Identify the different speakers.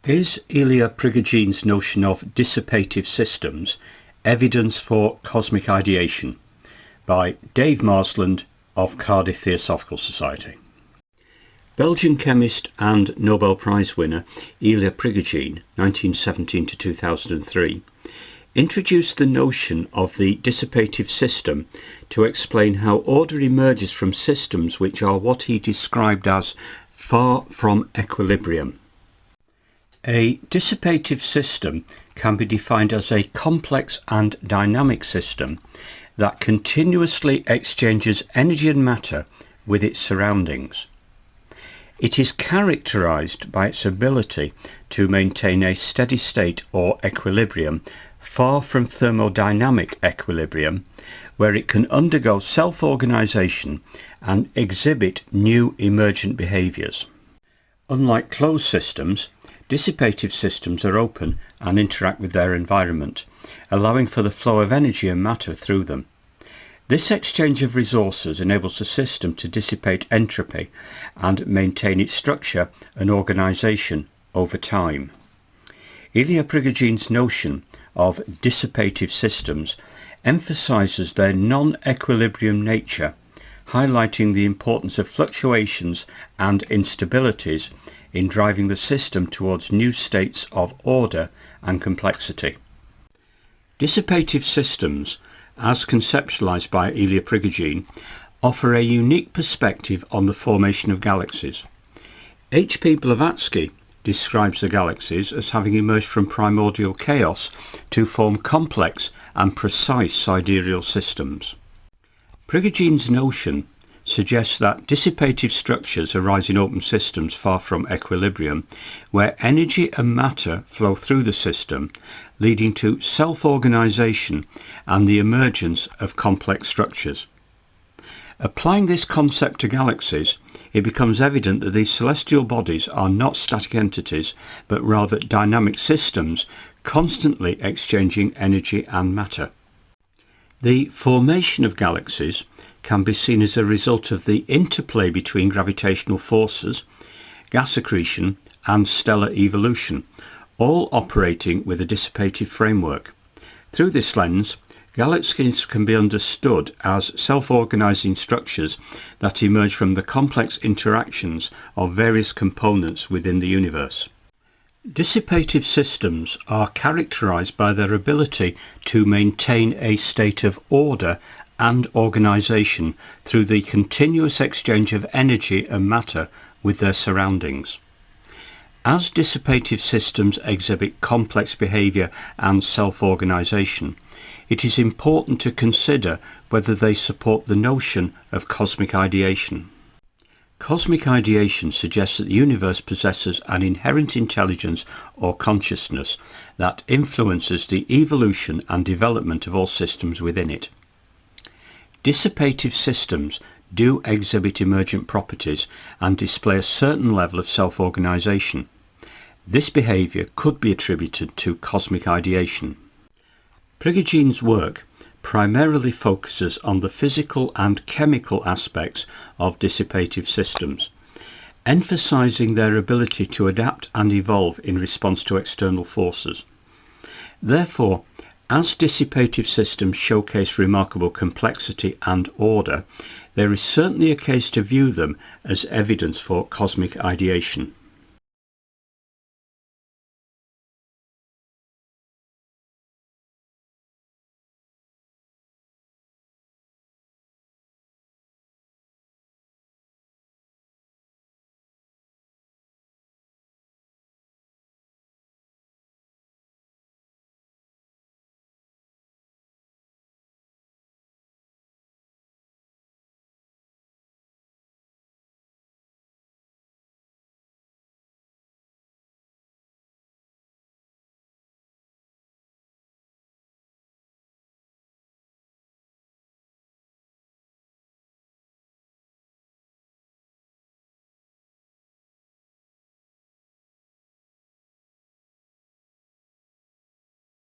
Speaker 1: Is Ilia Prigogine's notion of dissipative systems evidence for cosmic ideation? By Dave Marsland of Cardiff Theosophical Society. Belgian chemist and Nobel Prize winner Ilia Prigogine, 1917 to 2003, introduced the notion of the dissipative system to explain how order emerges from systems which are what he described as far from equilibrium. A dissipative system can be defined as a complex and dynamic system that continuously exchanges energy and matter with its surroundings. It is characterized by its ability to maintain a steady state or equilibrium far from thermodynamic equilibrium, where it can undergo self-organization and exhibit new emergent behaviors. Unlike closed systems, dissipative systems are open and interact with their environment, allowing for the flow of energy and matter through them. This exchange of resources enables the system to dissipate entropy and maintain its structure and organisation over time. Ilia Prigogine's notion of dissipative systems emphasises their non-equilibrium nature, highlighting the importance of fluctuations and instabilities in driving the system towards new states of order and complexity. Dissipative systems, as conceptualized by Ilia Prigogine, offer a unique perspective on the formation of galaxies. H. P. Blavatsky describes the galaxies as having emerged from primordial chaos to form complex and precise sidereal systems. Prigogine's notion suggests that dissipative structures arise in open systems far from equilibrium, where energy and matter flow through the system, leading to self-organization and the emergence of complex structures. Applying this concept to galaxies, it becomes evident that these celestial bodies are not static entities, but rather dynamic systems, constantly exchanging energy and matter. The formation of galaxies can be seen as a result of the interplay between gravitational forces, gas accretion and stellar evolution, all operating with a dissipative framework. Through this lens, galaxies can be understood as self-organizing structures that emerge from the complex interactions of various components within the universe. Dissipative systems are characterized by their ability to maintain a state of order and organisation through the continuous exchange of energy and matter with their surroundings. As dissipative systems exhibit complex behaviour and self-organisation, it is important to consider whether they support the notion of cosmic ideation. Cosmic ideation suggests that the universe possesses an inherent intelligence or consciousness that influences the evolution and development of all systems within it. Dissipative systems do exhibit emergent properties and display a certain level of self-organisation. This behaviour could be attributed to cosmic ideation. Prigogine's work primarily focuses on the physical and chemical aspects of dissipative systems, emphasising their ability to adapt and evolve in response to external forces. Therefore, as dissipative systems showcase remarkable complexity and order, there is certainly a case to view them as evidence for cosmic ideation.